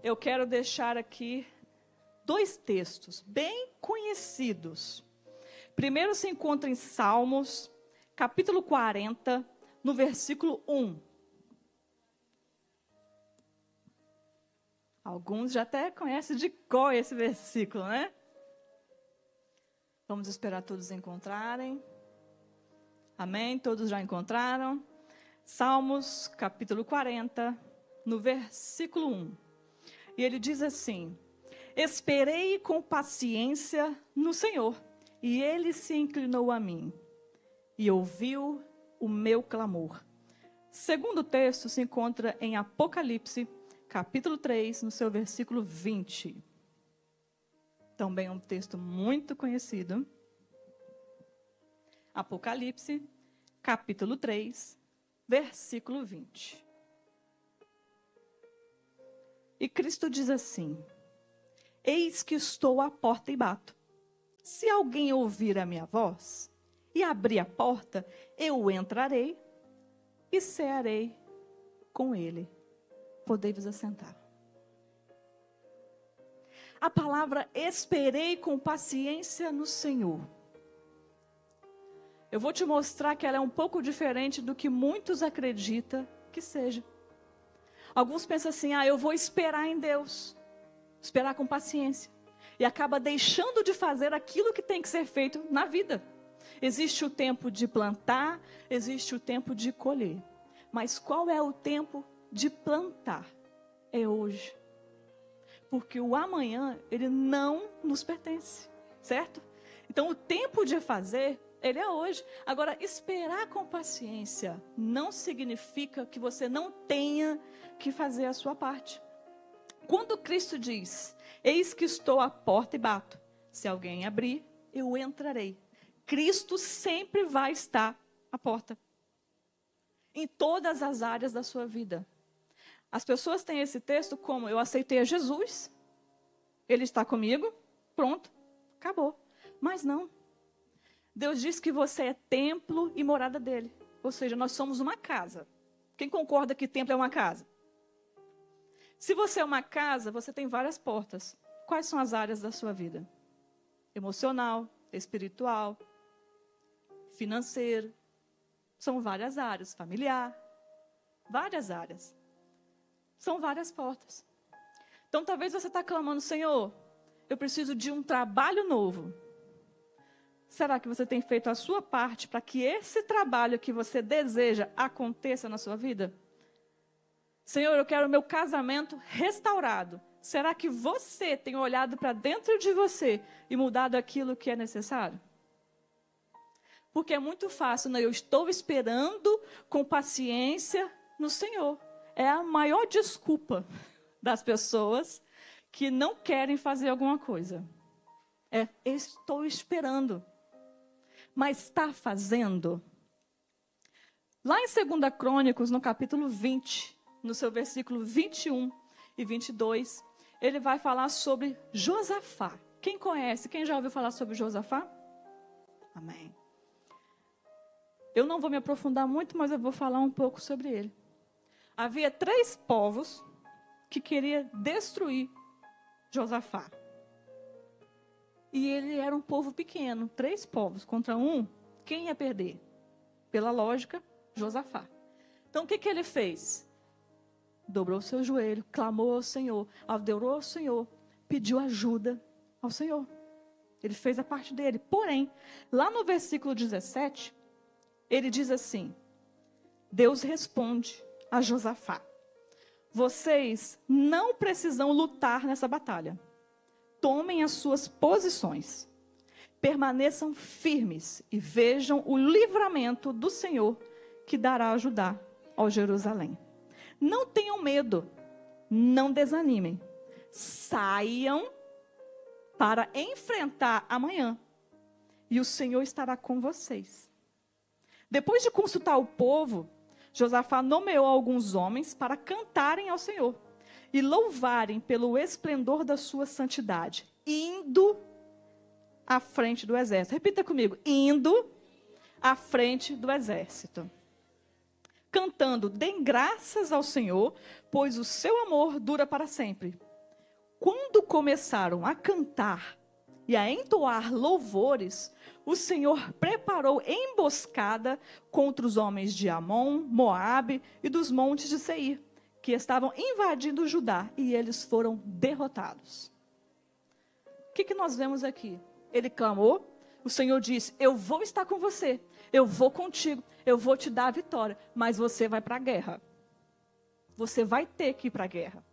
eu quero deixar aqui 2 textos bem conhecidos. Primeiro se encontra em Salmos, capítulo 40, no versículo 1. Alguns já até conhecem de cor esse versículo, né? Vamos esperar todos encontrarem. Amém? Todos já encontraram? Salmos, capítulo 40, no versículo 1. E ele diz assim: esperei com paciência no Senhor, e ele se inclinou a mim, e ouviu o meu clamor. Segundo texto se encontra em Apocalipse, capítulo 3, no seu versículo 20. Também um texto muito conhecido. Apocalipse, capítulo 3, versículo 20. E Cristo diz assim: eis que estou à porta e bato. Se alguém ouvir a minha voz e abrir a porta, eu entrarei e cearei com ele. Podei-vos assentar. A palavra esperei com paciência no Senhor. Eu vou te mostrar que ela é um pouco diferente do que muitos acreditam que seja. Alguns pensam assim: eu vou esperar em Deus. Esperar com paciência. E acaba deixando de fazer aquilo que tem que ser feito na vida. Existe o tempo de plantar, existe o tempo de colher. Mas qual é o tempo de plantar? É hoje. Porque o amanhã, ele não nos pertence, certo? Então, o tempo de fazer, ele é hoje. Agora, esperar com paciência não significa que você não tenha que fazer a sua parte. Quando Cristo diz: eis que estou à porta e bato, se alguém abrir, eu entrarei. Cristo sempre vai estar à porta. Em todas as áreas da sua vida. As pessoas têm esse texto como: eu aceitei a Jesus, Ele está comigo, pronto, acabou. Mas não. Deus diz que você é templo e morada dele. Ou seja, nós somos uma casa. Quem concorda que templo é uma casa? Se você é uma casa, você tem várias portas. Quais são as áreas da sua vida? Emocional, espiritual, financeiro. São várias áreas. Familiar. Várias áreas. São várias portas. Então, talvez você está clamando: Senhor, eu preciso de um trabalho novo. Será que você tem feito a sua parte para que esse trabalho que você deseja aconteça na sua vida? Senhor, eu quero o meu casamento restaurado. Será que você tem olhado para dentro de você e mudado aquilo que é necessário? Porque é muito fácil, né? Eu estou esperando com paciência no Senhor. É a maior desculpa das pessoas que não querem fazer alguma coisa. Estou esperando. Mas está fazendo? Lá em 2 Crônicas, no capítulo 20, no seu versículo 21 e 22, ele vai falar sobre Josafá. Quem conhece? Quem já ouviu falar sobre Josafá? Amém. Eu não vou me aprofundar muito, mas eu vou falar um pouco sobre ele. Havia 3 povos que queriam destruir Josafá. E ele era um povo pequeno, 3 povos contra um. Quem ia perder? Pela lógica, Josafá. Então, o que ele fez? Dobrou seu joelho, clamou ao Senhor, adorou ao Senhor, pediu ajuda ao Senhor. Ele fez a parte dele. Porém, lá no versículo 17, ele diz assim: Deus responde a Josafá: vocês não precisam lutar nessa batalha. Tomem as suas posições. Permaneçam firmes e vejam o livramento do Senhor que dará a Judá ao Jerusalém. Não tenham medo, não desanimem. Saiam para enfrentar amanhã e o Senhor estará com vocês. Depois de consultar o povo, Josafá nomeou alguns homens para cantarem ao Senhor e louvarem pelo esplendor da sua santidade, indo à frente do exército. Repita comigo: indo à frente do exército. Cantando: deem graças ao Senhor, pois o seu amor dura para sempre. quando começaram a cantar e a entoar louvores, o Senhor preparou emboscada contra os homens de Amon, Moabe e dos montes de Seir, que estavam invadindo Judá, e eles foram derrotados. O que nós vemos aqui? Ele clamou, o Senhor disse: eu vou estar com você, eu vou contigo, eu vou te dar a vitória, mas você vai para a guerra. Você vai ter que ir para a guerra.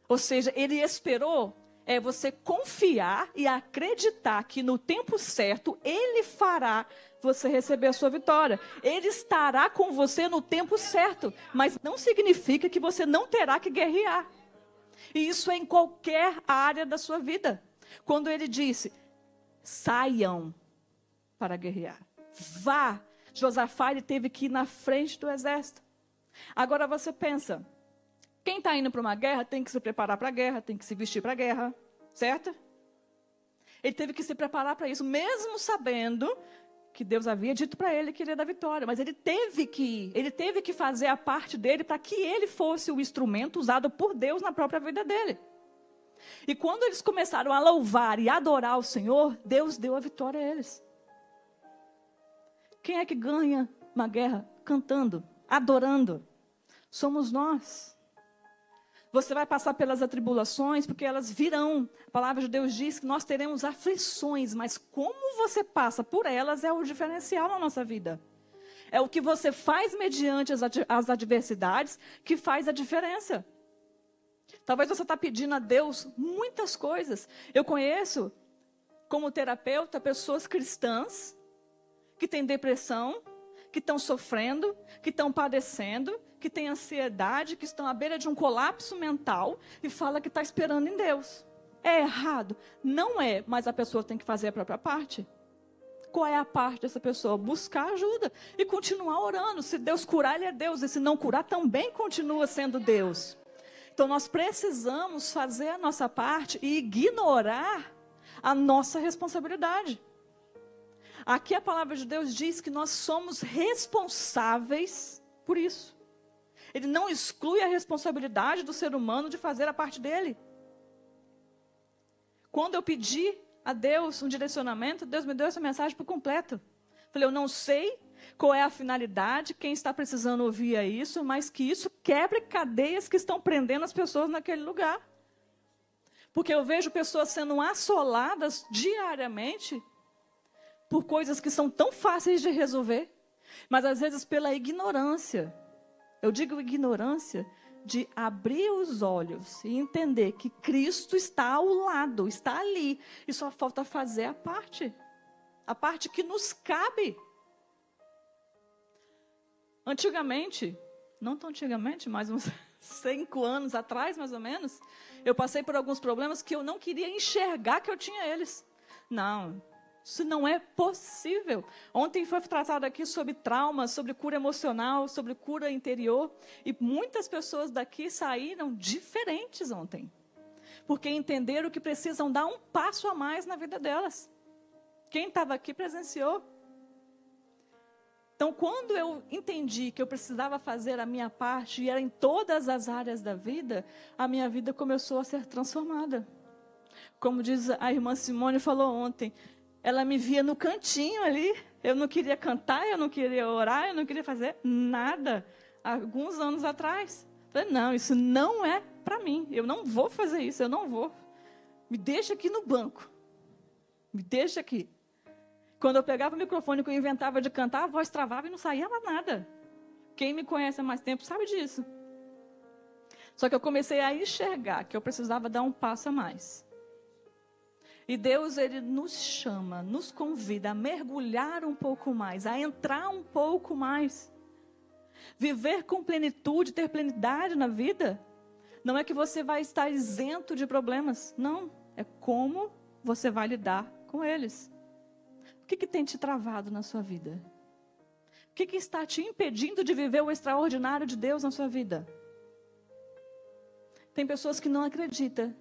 Ou seja, ele esperou você confiar e acreditar que no tempo certo ele fará você receber a sua vitória. Ele estará com você no tempo certo, mas não significa que você não terá que guerrear. E isso é em qualquer área da sua vida. Quando ele disse: saiam para guerrear. Vá. Josafá, ele teve que ir na frente do exército. Agora você pensa, quem está indo para uma guerra tem que se preparar para a guerra, tem que se vestir para a guerra, certo? Ele teve que se preparar para isso, mesmo sabendo que Deus havia dito para ele que ele ia dar vitória. Mas ele teve que ir, ele teve que fazer a parte dele para que ele fosse o instrumento usado por Deus na própria vida dele. E quando eles começaram a louvar e adorar o Senhor, Deus deu a vitória a eles. Quem é que ganha uma guerra? Cantando, adorando. Somos nós. Você vai passar pelas atribulações, porque elas virão. A palavra de Deus diz que nós teremos aflições, mas como você passa por elas é o diferencial na nossa vida. É o que você faz mediante as adversidades que faz a diferença. Talvez você está pedindo a Deus muitas coisas. Eu conheço, como terapeuta, pessoas cristãs que têm depressão, que estão sofrendo, que estão padecendo, que têm ansiedade, que estão à beira de um colapso mental e fala que está esperando em Deus. É errado? Não é, mas a pessoa tem que fazer a própria parte. Qual é a parte dessa pessoa? Buscar ajuda e continuar orando. Se Deus curar, Ele é Deus. E se não curar, também continua sendo Deus. Então nós precisamos fazer a nossa parte e ignorar a nossa responsabilidade. Aqui a palavra de Deus diz que nós somos responsáveis por isso. Ele não exclui a responsabilidade do ser humano de fazer a parte dele. Quando eu pedi a Deus um direcionamento, Deus me deu essa mensagem por completo. Falei, eu não sei qual é a finalidade, quem está precisando ouvir é isso, mas que isso quebre cadeias que estão prendendo as pessoas naquele lugar. Porque eu vejo pessoas sendo assoladas diariamente por coisas que são tão fáceis de resolver, mas às vezes pela ignorância. Eu digo ignorância de abrir os olhos e entender que Cristo está ao lado, está ali, e só falta fazer a parte que nos cabe. Antigamente, não tão antigamente, mas uns 5 anos atrás, mais ou menos, eu passei por alguns problemas que eu não queria enxergar que eu tinha eles. Não, isso não é possível. Ontem foi tratado aqui sobre trauma, sobre cura emocional, sobre cura interior. E muitas pessoas daqui saíram diferentes ontem. Porque entenderam que precisam dar um passo a mais na vida delas. Quem estava aqui presenciou. Então, quando eu entendi que eu precisava fazer a minha parte, e era em todas as áreas da vida, a minha vida começou a ser transformada. Como diz a irmã Simone falou ontem, ela me via no cantinho ali, eu não queria cantar, eu não queria orar, eu não queria fazer nada. Alguns anos atrás, falei, não, isso não é para mim, eu não vou fazer isso, eu não vou. Me deixa aqui no banco, me deixa aqui. Quando eu pegava o microfone que eu inventava de cantar, a voz travava e não saía mais nada. Quem me conhece há mais tempo sabe disso. Só que eu comecei a enxergar que eu precisava dar um passo a mais. E Deus, Ele nos chama, nos convida a mergulhar um pouco mais, a entrar um pouco mais. Viver com plenitude, ter plenidade na vida, não é que você vai estar isento de problemas. Não, é como você vai lidar com eles. O que tem te travado na sua vida? O que está te impedindo de viver o extraordinário de Deus na sua vida? Tem pessoas que não acreditam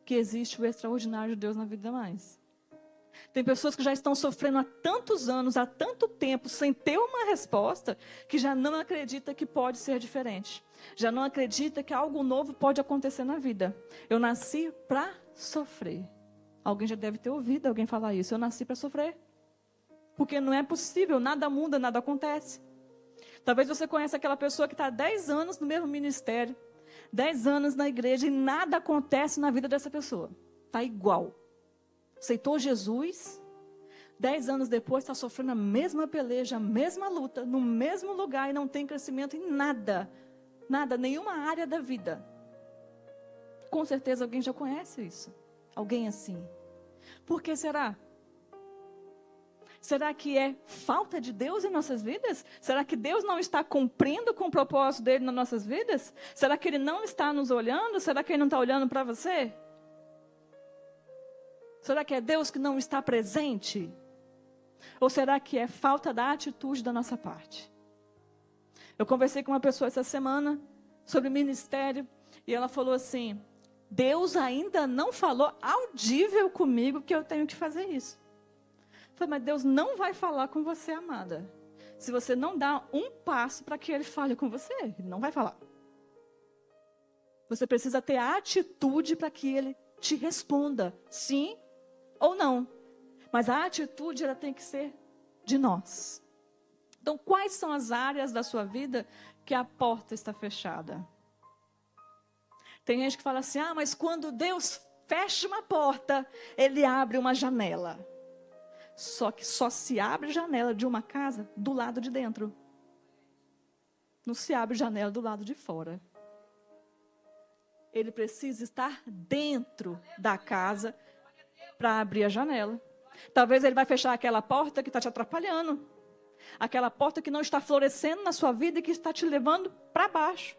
que existe o extraordinário de Deus na vida mais. Tem pessoas que já estão sofrendo há tantos anos, há tanto tempo, sem ter uma resposta, que já não acredita que pode ser diferente. Já não acredita que algo novo pode acontecer na vida. Eu nasci para sofrer. Alguém já deve ter ouvido alguém falar isso. Eu nasci para sofrer. Porque não é possível, nada muda, nada acontece. Talvez você conheça aquela pessoa que está há 10 anos no mesmo ministério, 10 anos na igreja e nada acontece na vida dessa pessoa. Está igual. Aceitou Jesus, 10 anos depois está sofrendo a mesma peleja, a mesma luta, no mesmo lugar e não tem crescimento em nada. Nada, nenhuma área da vida. Com certeza alguém já conhece isso. Alguém assim. Por que será? Será que é falta de Deus em nossas vidas? Será que Deus não está cumprindo com o propósito dele nas nossas vidas? Será que ele não está nos olhando? Será que ele não está olhando para você? Será que é Deus que não está presente? Ou será que é falta da atitude da nossa parte? Eu conversei com uma pessoa essa semana sobre ministério e ela falou assim: Deus ainda não falou audível comigo que eu tenho que fazer isso. Eu falei, mas Deus não vai falar com você, amada, se você não dá um passo para que Ele fale com você. Ele não vai falar. Você precisa ter a atitude para que Ele te responda sim ou não. Mas a atitude ela tem que ser de nós. Então, quais são as áreas da sua vida que a porta está fechada? Tem gente que fala assim, mas quando Deus fecha uma porta, Ele abre uma janela. Só que só se abre janela de uma casa do lado de dentro. Não se abre janela do lado de fora. Ele precisa estar dentro da casa para abrir a janela. Talvez Ele vai fechar aquela porta que está te atrapalhando. Aquela porta que não está florescendo na sua vida e que está te levando para baixo.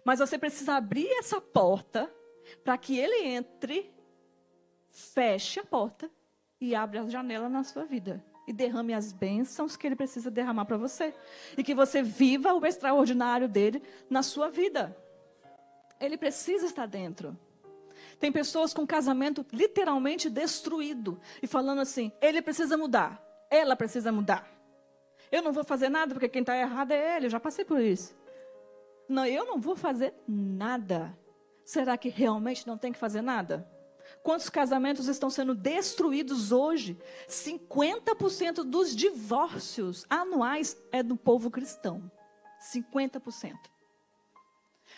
Mas você precisa abrir essa porta para que Ele entre, feche a porta e abra a janela na sua vida. E derrame as bênçãos que Ele precisa derramar para você. E que você viva o extraordinário dEle na sua vida. Ele precisa estar dentro. Tem pessoas com casamento literalmente destruído. E falando assim, ele precisa mudar. Ela precisa mudar. Eu não vou fazer nada porque quem está errado é ele. Eu já passei por isso. Não, eu não vou fazer nada. Será que realmente não tem que fazer nada? Quantos casamentos estão sendo destruídos hoje? 50% dos divórcios anuais é do povo cristão. 50%.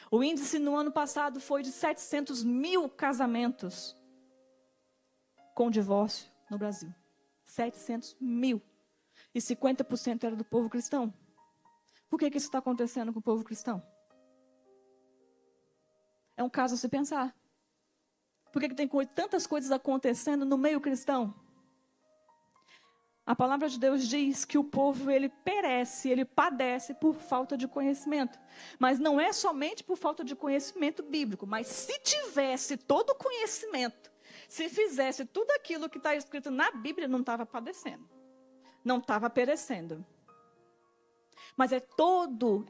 O índice no ano passado foi de 700 mil casamentos com divórcio no Brasil. 700 mil. E 50% era do povo cristão. Por que isso está acontecendo com o povo cristão? É um caso a se pensar. Por que tem tantas coisas acontecendo no meio cristão? A palavra de Deus diz que o povo, ele perece, ele padece por falta de conhecimento. Mas não é somente por falta de conhecimento bíblico. Mas se tivesse todo o conhecimento, se fizesse tudo aquilo que está escrito na Bíblia, não estava padecendo. Não estava perecendo. Mas é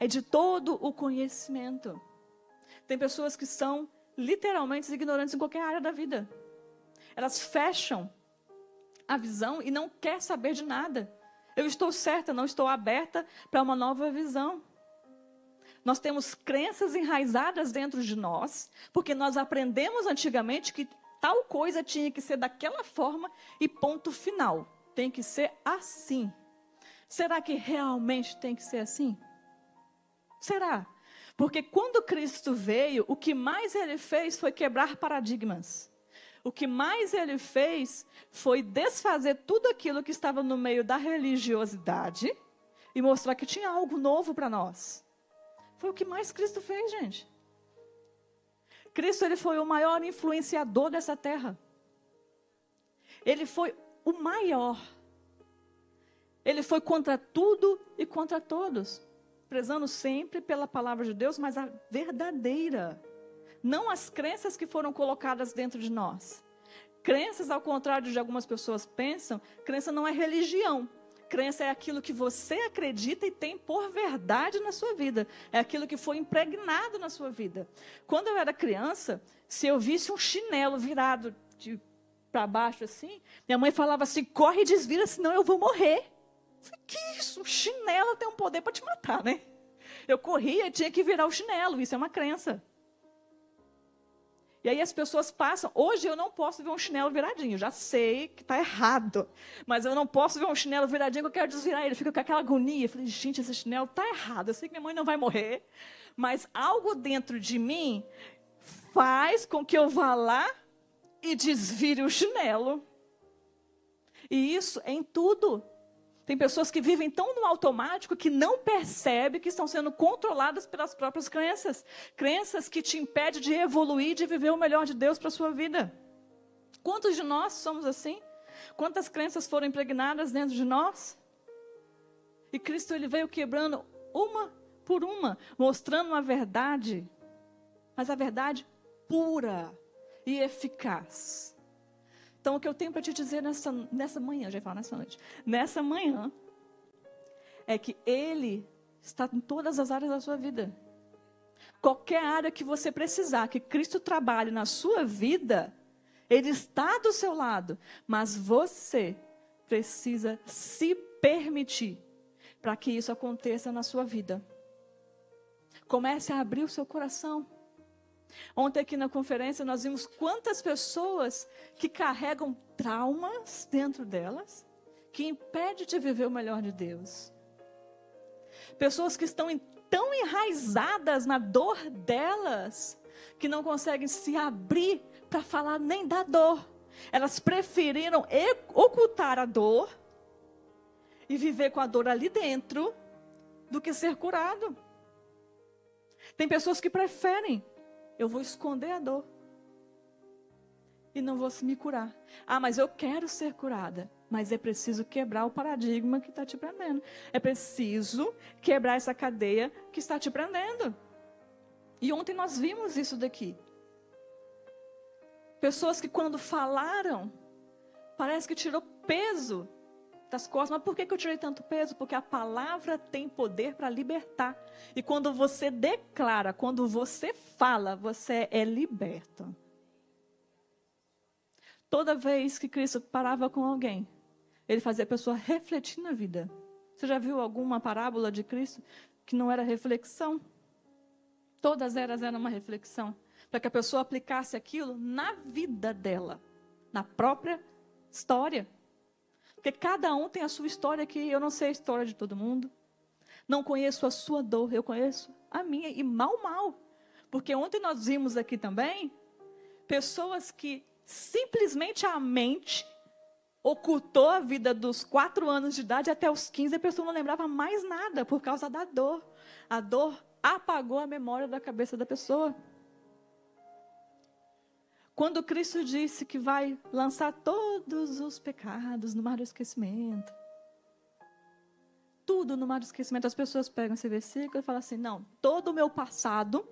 de todo o conhecimento. Tem pessoas que são literalmente ignorantes em qualquer área da vida. Elas fecham a visão e não quer saber de nada. Eu estou certa, não estou aberta para uma nova visão. Nós temos crenças enraizadas dentro de nós, porque nós aprendemos antigamente que tal coisa tinha que ser daquela forma e ponto final. Tem que ser assim. Será que realmente tem que ser assim? Será? Porque quando Cristo veio, o que mais Ele fez foi quebrar paradigmas. O que mais Ele fez foi desfazer tudo aquilo que estava no meio da religiosidade e mostrar que tinha algo novo para nós. Foi o que mais Cristo fez, gente. Cristo, Ele foi o maior influenciador dessa terra. Ele foi o maior. Ele foi contra tudo e contra todos. Prezando sempre pela palavra de Deus, mas a verdadeira. Não as crenças que foram colocadas dentro de nós. Crenças, ao contrário de algumas pessoas pensam, crença não é religião. Crença é aquilo que você acredita e tem por verdade na sua vida. É aquilo que foi impregnado na sua vida. Quando eu era criança, se eu visse um chinelo virado para baixo assim, minha mãe falava assim, corre e desvira, senão eu vou morrer. Eu falei, que isso? O chinelo tem um poder para te matar, né? Eu corria e tinha que virar o chinelo, isso é uma crença. E aí as pessoas passam, hoje eu não posso ver um chinelo viradinho, já sei que está errado, mas eu não posso ver um chinelo viradinho que eu quero desvirar ele, fica com aquela agonia, eu falei, gente, esse chinelo está errado, eu sei que minha mãe não vai morrer, mas algo dentro de mim faz com que eu vá lá e desvire o chinelo. E isso é em tudo. Tem pessoas que vivem tão no automático que não percebem que estão sendo controladas pelas próprias crenças. Crenças que te impedem de evoluir, de viver o melhor de Deus para a sua vida. Quantos de nós somos assim? Quantas crenças foram impregnadas dentro de nós? E Cristo ele veio quebrando uma por uma, mostrando uma verdade, mas a verdade pura e eficaz. Então, o que eu tenho para te dizer nessa manhã, já ia falar nessa noite, nessa manhã, é que Ele está em todas as áreas da sua vida. Qualquer área que você precisar, que Cristo trabalhe na sua vida, Ele está do seu lado, mas você precisa se permitir para que isso aconteça na sua vida. Comece a abrir o seu coração. Ontem aqui na conferência nós vimos quantas pessoas que carregam traumas dentro delas, que impedem de viver o melhor de Deus. Pessoas que estão tão enraizadas na dor delas, que não conseguem se abrir para falar nem da dor. Elas preferiram ocultar a dor e viver com a dor ali dentro, do que ser curado. Tem pessoas que preferem, eu vou esconder a dor e não vou me curar. Ah, mas eu quero ser curada. Mas é preciso quebrar o paradigma que está te prendendo. É preciso quebrar essa cadeia que está te prendendo. E ontem nós vimos isso daqui. Pessoas que quando falaram, parece que tirou peso das costas. Mas por que eu tirei tanto peso? Porque a palavra tem poder para libertar. E quando você declara, quando você fala, você é liberto. Toda vez que Cristo parava com alguém, Ele fazia a pessoa refletir na vida. Você já viu alguma parábola de Cristo que não era reflexão? Todas elas eram uma reflexão. Para que a pessoa aplicasse aquilo na vida dela. Na própria história. Porque cada um tem a sua história, que eu não sei a história de todo mundo. Não conheço a sua dor, eu conheço a minha. E mal. Porque ontem nós vimos aqui também pessoas que simplesmente a mente ocultou a vida dos 4 anos de idade até os 15, a pessoa não lembrava mais nada por causa da dor. A dor apagou a memória da cabeça da pessoa. Quando Cristo disse que vai lançar todos os pecados no mar do esquecimento, tudo no mar do esquecimento, as pessoas pegam esse versículo e falam assim, não, todo o meu passado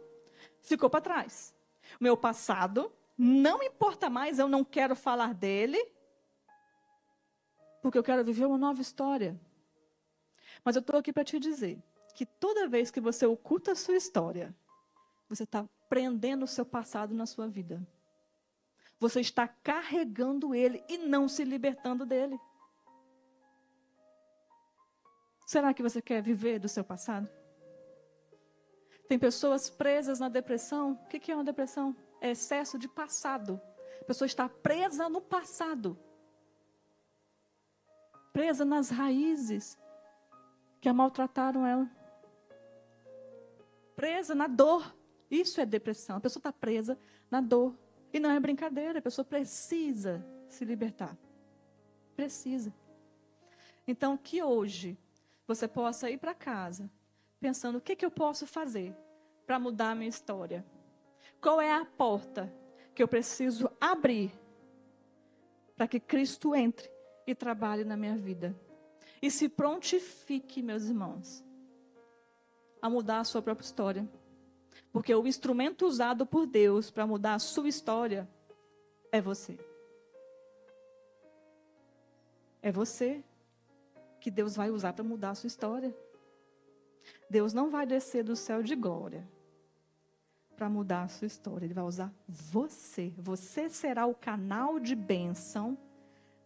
ficou para trás. O meu passado não importa mais, eu não quero falar dele, porque eu quero viver uma nova história. Mas eu estou aqui para te dizer que toda vez que você oculta a sua história, você está prendendo o seu passado na sua vida. Você está carregando ele e não se libertando dele. Será que você quer viver do seu passado? Tem pessoas presas na depressão. O que é uma depressão? É excesso de passado. A pessoa está presa no passado. Presa nas raízes que a maltrataram ela. Presa na dor. Isso é depressão. A pessoa está presa na dor. E não é brincadeira. A pessoa precisa se libertar. Precisa. Então, que hoje você possa ir para casa pensando o que eu posso fazer para mudar a minha história. Qual é a porta que eu preciso abrir para que Cristo entre e trabalhe na minha vida. E se prontifique, meus irmãos, a mudar a sua própria história. Porque o instrumento usado por Deus para mudar a sua história é você. É você que Deus vai usar para mudar a sua história. Deus não vai descer do céu de glória para mudar a sua história. Ele vai usar você. Você será o canal de bênção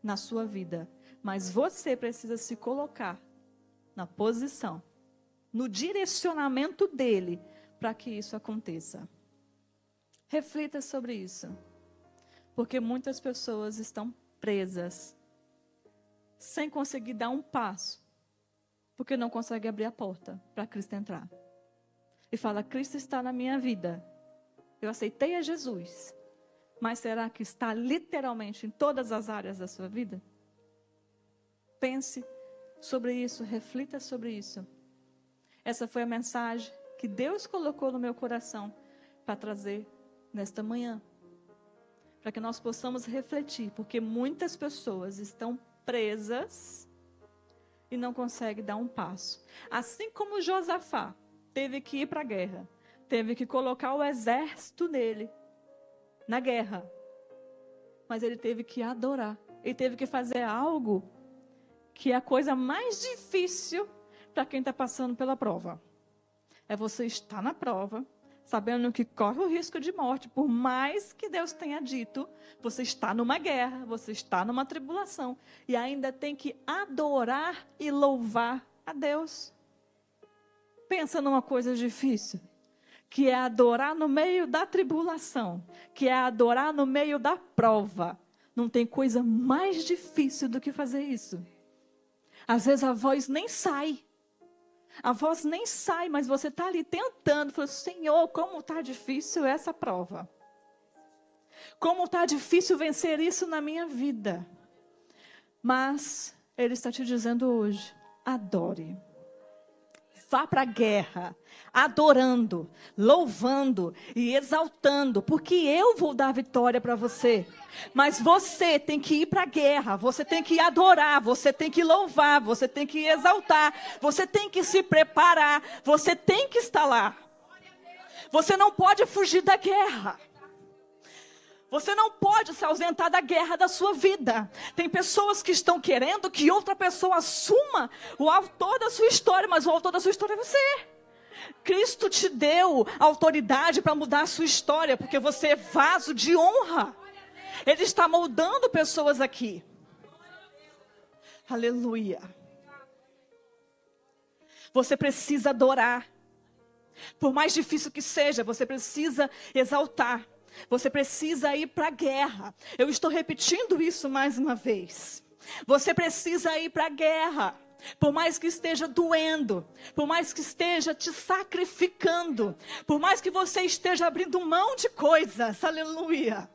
na sua vida. Mas você precisa se colocar na posição, no direcionamento dele, para que isso aconteça. Reflita sobre isso. Porque muitas pessoas estão presas, sem conseguir dar um passo, porque não consegue abrir a porta para Cristo entrar. E fala, Cristo está na minha vida. Eu aceitei a Jesus. Mas será que está literalmente em todas as áreas da sua vida? Pense sobre isso, reflita sobre isso. Essa foi a mensagem que Deus colocou no meu coração para trazer nesta manhã. Para que nós possamos refletir, porque muitas pessoas estão presas e não conseguem dar um passo. Assim como Josafá teve que ir para a guerra, teve que colocar o exército nele, na guerra. Mas ele teve que adorar. Ele teve que fazer algo que é a coisa mais difícil para quem está passando pela prova. É você estar na prova, sabendo que corre o risco de morte. Por mais que Deus tenha dito, você está numa guerra, você está numa tribulação. E ainda tem que adorar e louvar a Deus. Pensa numa coisa difícil, que é adorar no meio da tribulação, que é adorar no meio da prova. Não tem coisa mais difícil do que fazer isso. Às vezes a voz nem sai. A voz nem sai, mas você está ali tentando. Fala, Senhor, como está difícil essa prova. Como está difícil vencer isso na minha vida. Mas Ele está te dizendo hoje, adore. Vá para a guerra, adorando, louvando e exaltando, porque eu vou dar vitória para você. Mas você tem que ir para a guerra, você tem que adorar, você tem que louvar, você tem que exaltar, você tem que se preparar, você tem que estar lá. Você não pode fugir da guerra. Você não pode se ausentar da guerra da sua vida. Tem pessoas que estão querendo que outra pessoa assuma o autor da sua história, mas o autor da sua história é você. Cristo te deu autoridade para mudar a sua história, porque você é vaso de honra. Ele está moldando pessoas aqui. Aleluia. Você precisa adorar. Por mais difícil que seja, você precisa exaltar. Você precisa ir para a guerra. Eu estou repetindo isso mais uma vez. Você precisa ir para a guerra. Por mais que esteja doendo, por mais que esteja te sacrificando, por mais que você esteja abrindo mão de coisas, aleluia.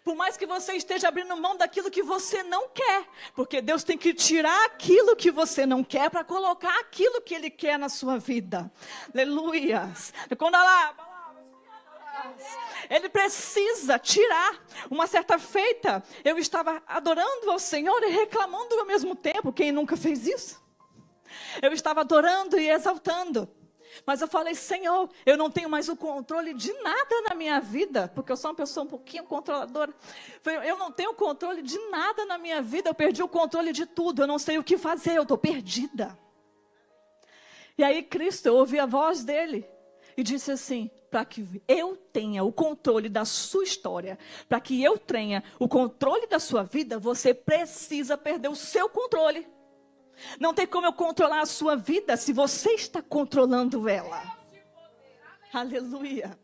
Por mais que você esteja abrindo mão daquilo que você não quer, porque Deus tem que tirar aquilo que você não quer para colocar aquilo que Ele quer na sua vida, aleluia. Quando Ele precisa tirar. Uma certa feita, eu estava adorando ao Senhor e reclamando ao mesmo tempo. Quem nunca fez isso? Eu estava adorando e exaltando. Mas eu falei, Senhor, eu não tenho mais o controle de nada na minha vida, porque eu sou uma pessoa um pouquinho controladora. Eu não tenho controle de nada na minha vida, eu perdi o controle de tudo, eu não sei o que fazer, eu estou perdida. E aí Cristo, eu ouvi a voz dele e disse assim, para que eu tenha o controle da sua história, para que eu tenha o controle da sua vida, você precisa perder o seu controle. Não tem como eu controlar a sua vida se você está controlando ela. Aleluia.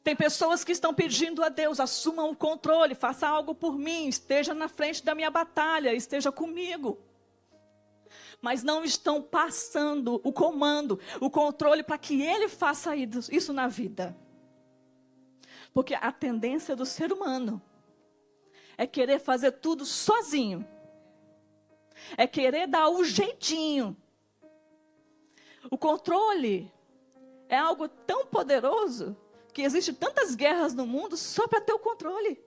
Tem pessoas que estão pedindo a Deus, assumam o controle, faça algo por mim, esteja na frente da minha batalha, esteja comigo. Mas não estão passando o comando, o controle para que Ele faça isso na vida. Porque a tendência do ser humano é querer fazer tudo sozinho. É querer dar o jeitinho. O controle é algo tão poderoso que existem tantas guerras no mundo só para ter o controle.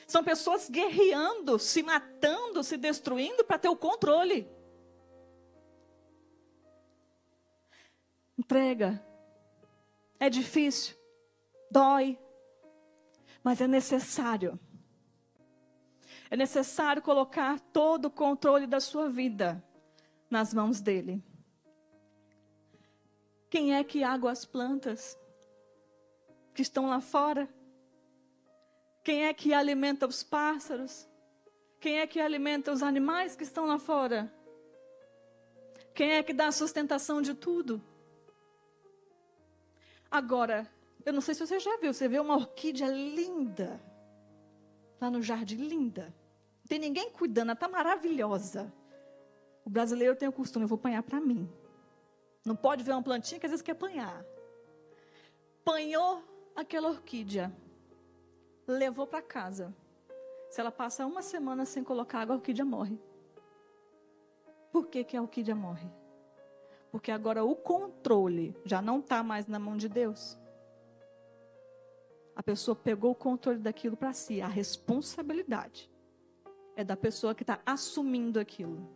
São pessoas guerreando, se matando, se destruindo para ter o controle. Entrega. É difícil. Dói. Mas é necessário. É necessário colocar todo o controle da sua vida nas mãos dele. Quem é que água as plantas que estão lá fora? Quem é que alimenta os pássaros? Quem é que alimenta os animais que estão lá fora? Quem é que dá a sustentação de tudo? Agora, eu não sei se você já viu, você vê uma orquídea linda, lá no jardim, linda. Não tem ninguém cuidando, ela está maravilhosa. O brasileiro tem o costume, eu vou apanhar para mim. Não pode ver uma plantinha que às vezes quer apanhar. Apanhou aquela orquídea, levou para casa. Se ela passa uma semana sem colocar água, a orquídea morre. Por que que a orquídea morre? Porque agora o controle já não está mais na mão de Deus. A pessoa pegou o controle daquilo para si. A responsabilidade é da pessoa que está assumindo aquilo.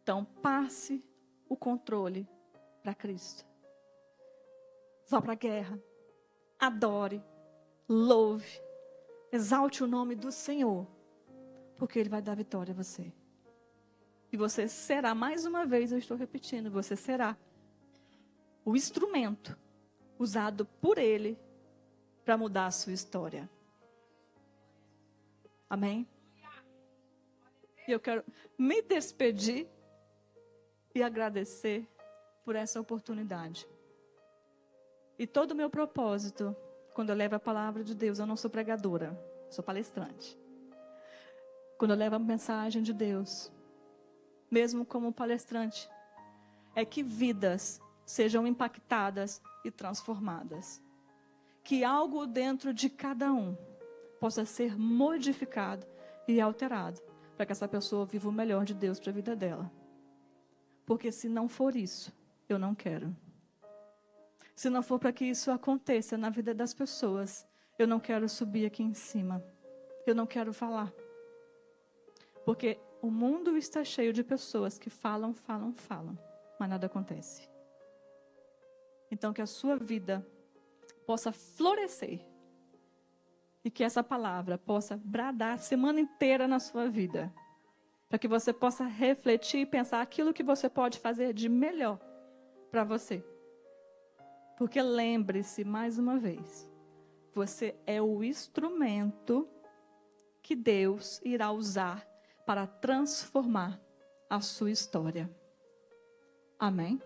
Então, passe o controle para Cristo. Vá para a guerra. Adore. Louve. Exalte o nome do Senhor. Porque Ele vai dar vitória a você. E você será, mais uma vez, eu estou repetindo, você será o instrumento usado por Ele para mudar a sua história. Amém? E eu quero me despedir e agradecer por essa oportunidade. E todo o meu propósito, quando eu levo a palavra de Deus, eu não sou pregadora, sou palestrante. Quando eu levo a mensagem de Deus, mesmo como palestrante, é que vidas sejam impactadas e transformadas. Que algo dentro de cada um possa ser modificado e alterado, para que essa pessoa viva o melhor de Deus para a vida dela. Porque se não for isso, eu não quero. Se não for para que isso aconteça na vida das pessoas, eu não quero subir aqui em cima. Eu não quero falar. Porque o mundo está cheio de pessoas que falam, mas nada acontece. Então que a sua vida possa florescer e que essa palavra possa bradar a semana inteira na sua vida. Para que você possa refletir e pensar aquilo que você pode fazer de melhor para você. Porque lembre-se, mais uma vez, você é o instrumento que Deus irá usar para transformar a sua história. Amém?